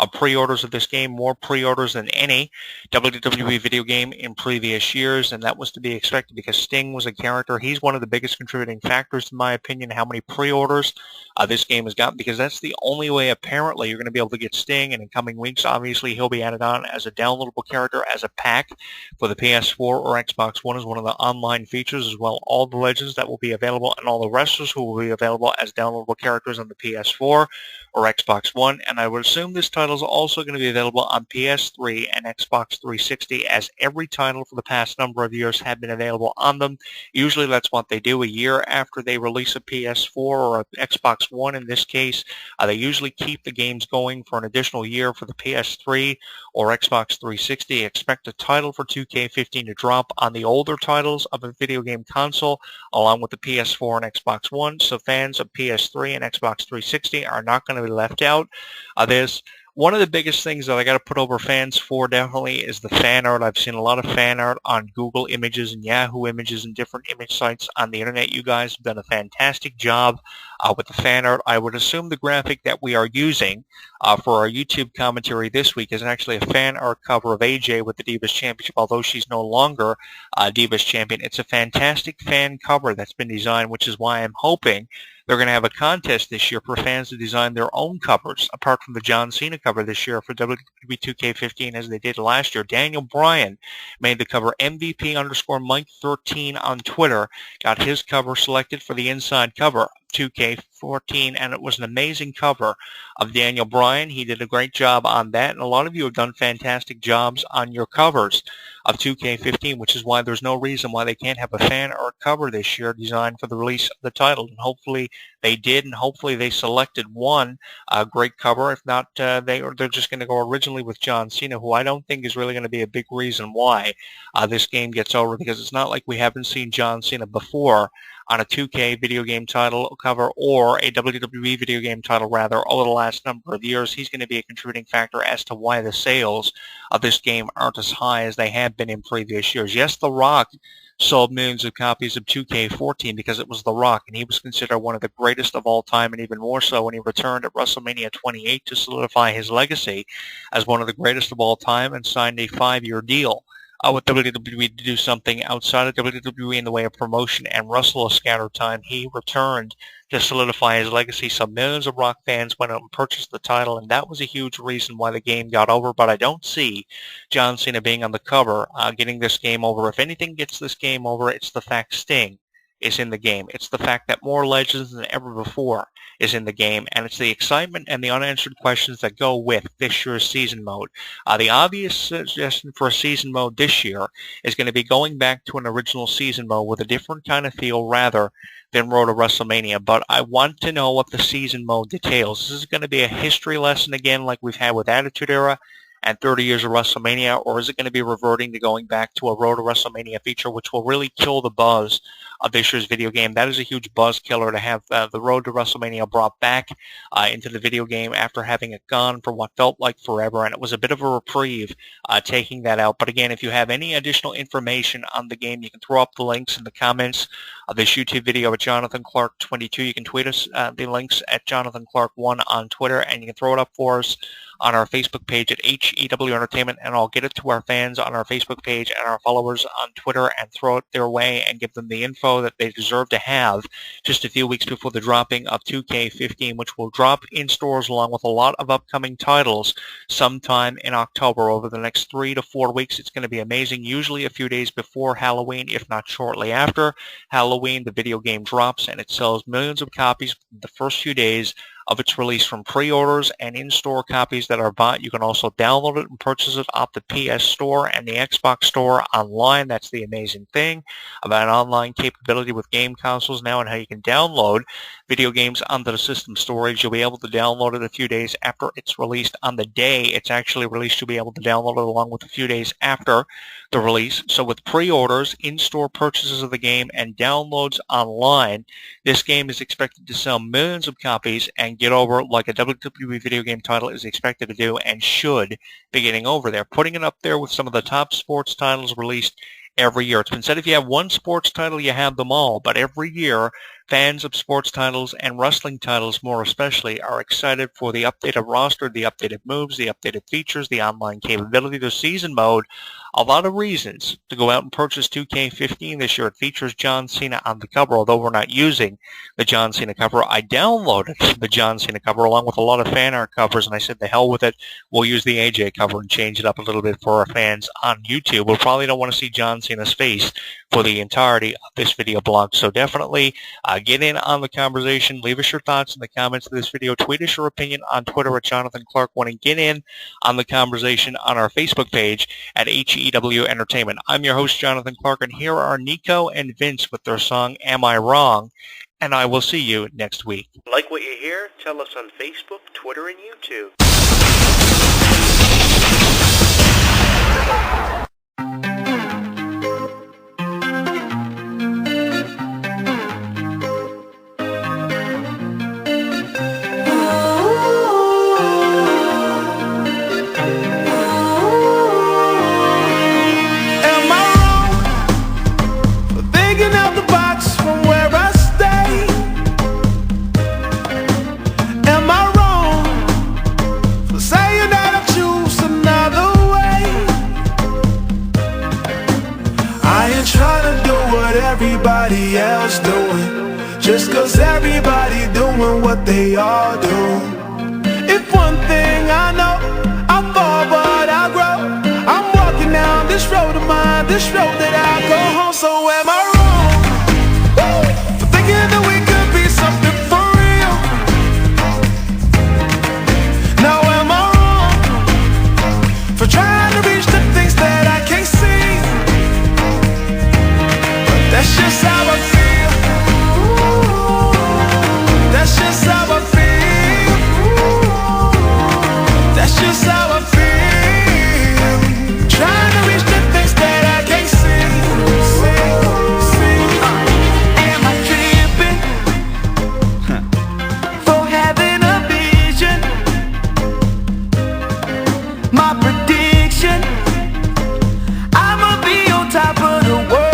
pre-orders of this game, more pre-orders than any WWE video game in previous years, and that was to be expected because Sting was a character. He's one of the biggest contributing factors, in my opinion, how many pre-orders this game has gotten, because that's the only way, apparently, you're going to be able to get Sting, and in coming weeks, obviously, he'll be added on as a downloadable character, as a pack for the PS4 or Xbox One, as one of the online features, as well all the legends that will be available and all the wrestlers who will be available as downloadable characters on the PS4 or Xbox One, and I would assume this title is also going to be available on PS3 and Xbox 360, as every title for the past number of years have been available on them. Usually that's what they do a year after they release a PS4 or an Xbox One. In this case, they usually keep the games going for an additional year for the PS3 or Xbox 360. Expect a title for 2K15 to drop on the older titles of a video game console along with the PS4 and Xbox One, so fans of PS3 and Xbox 360 are not going to be left out. There's one of the biggest things that I got to put over fans for, definitely, is the fan art. I've seen a lot of fan art on Google Images and Yahoo Images and different image sites on the internet. You guys have done a fantastic job with the fan art. I would assume the graphic that we are using for our YouTube commentary this week is actually a fan art cover of AJ with the Divas Championship, although she's no longer Divas Champion. It's a fantastic fan cover that's been designed, which is why I'm hoping they're going to have a contest this year for fans to design their own covers, apart from the John Cena cover this year for WWE 2K15 as they did last year. Daniel Bryan made the cover. MVP_Mike13 on Twitter got his cover selected for the inside cover 2K14, and it was an amazing cover of Daniel Bryan. He did a great job on that, and a lot of you have done fantastic jobs on your covers of 2K15, which is why there's no reason why they can't have a fan art cover this year designed for the release of the title. And hopefully they did, and hopefully they selected one great cover. If not, they're just going to go originally with John Cena, who I don't think is really going to be a big reason why this game gets over, because it's not like we haven't seen John Cena before on a 2K video game title cover or a WWE video game title, rather, over the last number of years. He's going to be a contributing factor as to why the sales of this game aren't as high as they have been in previous years. Yes, The Rock sold millions of copies of 2K14 because it was The Rock, and he was considered one of the greatest of all time, and even more so when he returned at WrestleMania 28 to solidify his legacy as one of the greatest of all time and signed a 5-year deal with WWE to do something outside of WWE in the way of promotion and wrestle a scattered time. He returned to solidify his legacy, so millions of Rock fans went out and purchased the title, and that was a huge reason why the game got over. But I don't see John Cena being on the cover getting this game over. If anything gets this game over, it's the fact Sting is in the game. It's the fact that more legends than ever before is in the game, and it's the excitement and the unanswered questions that go with this year's season mode. The obvious suggestion for a season mode this year is going to be going back to an original season mode with a different kind of feel rather than Road to WrestleMania, but I want to know what the season mode details. This is going to be a history lesson again like we've had with Attitude Era and 30 years of WrestleMania, or is it going to be reverting to going back to a Road to WrestleMania feature, which will really kill the buzz of this year's video game? That is a huge buzz killer to have the Road to WrestleMania brought back into the video game after having it gone for what felt like forever, and it was a bit of a reprieve taking that out. But again, if you have any additional information on the game, you can throw up the links in the comments of this YouTube video at Jonathan Clarke 22. You can tweet us the links at Jonathan Clarke 1 on Twitter, and you can throw it up for us on our Facebook page at HEW Entertainment, and I'll get it to our fans on our Facebook page and our followers on Twitter and throw it their way and give them the info that they deserve to have just a few weeks before the dropping of 2K15, which will drop in stores along with a lot of upcoming titles sometime in October. Over the next 3 to 4 weeks, it's going to be amazing. Usually a few days before Halloween, if not shortly after Halloween, the video game drops, and it sells millions of copies the first few days of its release from pre-orders and in-store copies that are bought. You can also download it and purchase it off the PS Store and the Xbox Store online. That's the amazing thing about online capability with game consoles now, and how you can download video games onto the system storage. You'll be able to download it a few days after it's released. On the day it's actually released, you'll be able to download it along with a few days after the release. So with pre-orders, in-store purchases of the game, and downloads online, this game is expected to sell millions of copies and get over like a WWE video game title is expected to do, and should be getting over there, putting it up there with some of the top sports titles released every year. It's been said if you have one sports title, you have them all, but every year Fans of sports titles and wrestling titles more especially are excited for the updated roster, the updated moves, the updated features, the online capability, the season mode. A lot of reasons to go out and purchase 2K15 this year. It features John Cena on the cover, although we're not using the John Cena cover. I downloaded the John Cena cover along with a lot of fan art covers, and I said, the hell with it. We'll use the AJ cover and change it up a little bit for our fans on YouTube. We probably don't want to see John Cena's face for the entirety of this video blog, so definitely get in on the conversation. Leave us your thoughts in the comments of this video. Tweet us your opinion on Twitter at Jonathan Clarke1, and get in on the conversation on our Facebook page at HEW Entertainment. I'm your host, Jonathan Clarke, and here are Nico and Vince with their song, Am I Wrong? And I will see you next week. Like what you hear? Tell us on Facebook, Twitter, and YouTube. Everybody else doing, just cause everybody doing what they all do. If one thing I know, I fall but I grow. I'm walking down this road of mine, this road that I go home. So am I wrong for thinking that we could be something for real? Now am I wrong for trying to reach the things that I can't see? That's just how I feel. That's just how I feel. That's just how I feel. Trying to reach the things that I can't see. Am I tripping for having a vision? My prediction, I'ma be on top of the world.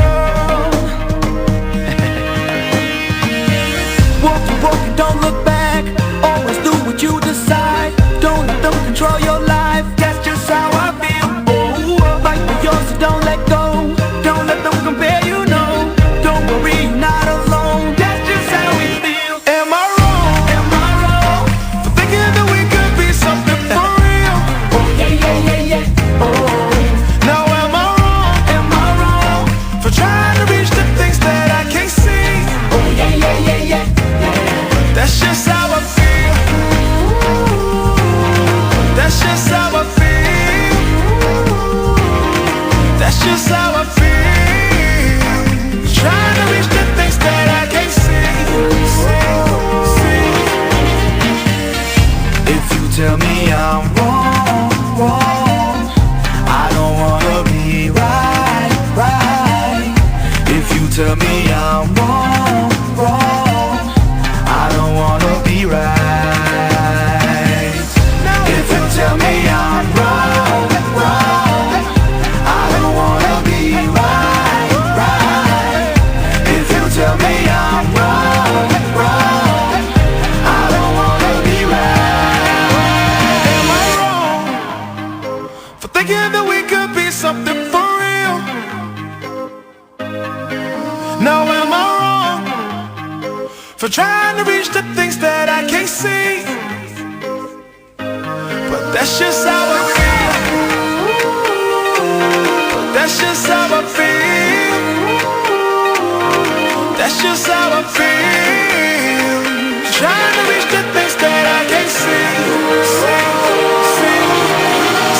Don't look back, always do what you decide. Don't let them control your life, that's just how I feel. Oh, fight for yours, so don't let go. Don't let them compare, you know. Don't worry, you're not alone, that's just how we feel. Am I wrong? Am I wrong for thinking that we could be something for real? Oh yeah, yeah, yeah, yeah. Oh, now am I wrong? Am I wrong for trying to reach the things that I can't see? Oh yeah, yeah, yeah, yeah. That's just how I feel. That's just how I feel. That's just how I feel. Trying to reach the things that I can't see. If you tell me I'm wrong, I don't wanna be right. If you tell me I'm wrong, I don't wanna be right. If you tell me I'm wrong, I don't wanna be right. If you tell me I'm wrong, I don't wanna be right. Am I wrong for thinking that we could be something for real? Now am I wrong for trying to reach the things that I can't see? But that's just how I feel. That's just how I feel. That's just how I feel. Trying to reach the things that I can't see.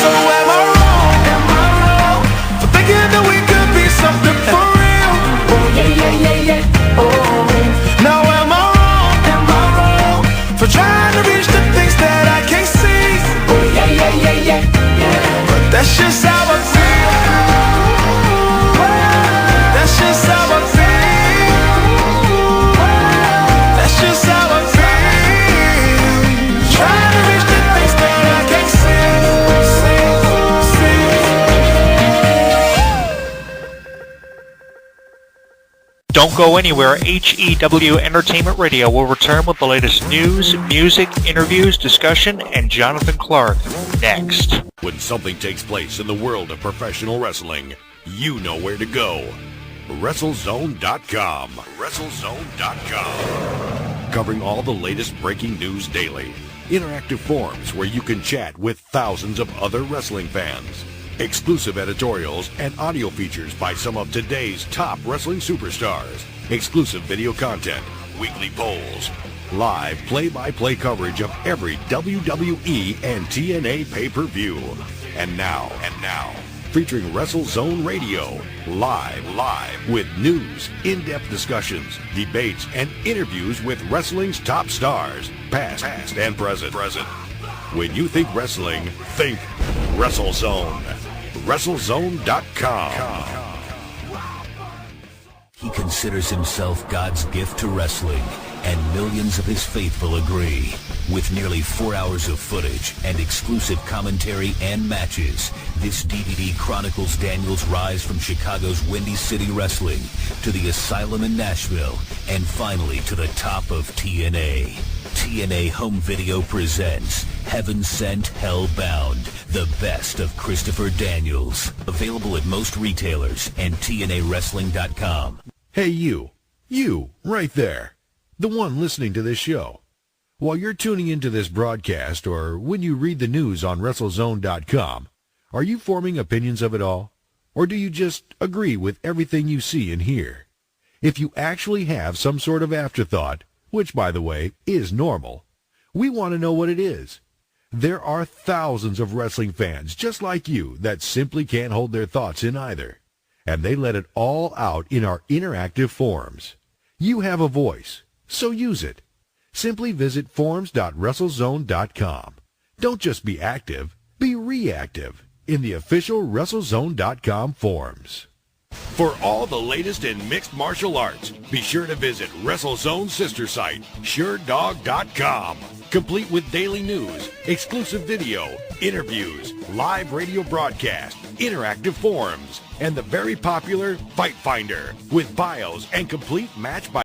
So am I wrong? Am I wrong for thinking that we could be something for real? Oh yeah, yeah, yeah, yeah. Oh, now am I wrong for trying to reach the things that I can't see? Oh yeah, yeah, yeah, yeah, yeah. But that's just how I feel. That's just how I feel. Don't go anywhere. HEW Entertainment Radio will return with the latest news, music, interviews, discussion, and Jonathan Clarke next. When something takes place in the world of professional wrestling, you know where to go. WrestleZone.com. WrestleZone.com. Covering all the latest breaking news daily. Interactive forums where you can chat with thousands of other wrestling fans. Exclusive editorials and audio features by some of today's top wrestling superstars. Exclusive video content, weekly polls, live play-by-play coverage of every WWE and TNA pay-per-view. And now, featuring WrestleZone Radio, live with news, in-depth discussions, debates, and interviews with wrestling's top stars, past and present. When you think wrestling, think WrestleZone. WrestleZone.com. He considers himself God's gift to wrestling, and millions of his faithful agree. With nearly 4 hours of footage and exclusive commentary and matches, this DVD chronicles Daniel's rise from Chicago's Windy City Wrestling to the Asylum in Nashville, and finally to the top of TNA. TNA Home Video presents Heaven Sent, Hell Bound, the best of Christopher Daniels. Available at most retailers and TNAWrestling.com. Hey you right there, the one listening to this show. While you're tuning into this broadcast or when you read the news on WrestleZone.com, are you forming opinions of it all? Or do you just agree with everything you see and hear? If you actually have some sort of afterthought, which by the way is normal, we want to know what it is. There are thousands of wrestling fans just like you that simply can't hold their thoughts in either. And they let it all out in our interactive forums. You have a voice, so use it. Simply visit forums.WrestleZone.com. Don't just be active, be reactive in the official WrestleZone.com forums. For all the latest in mixed martial arts, be sure to visit WrestleZone's sister site, SureDog.com. Complete with daily news, exclusive video, interviews, live radio broadcast, interactive forums, and the very popular Fight Finder with bios and complete match by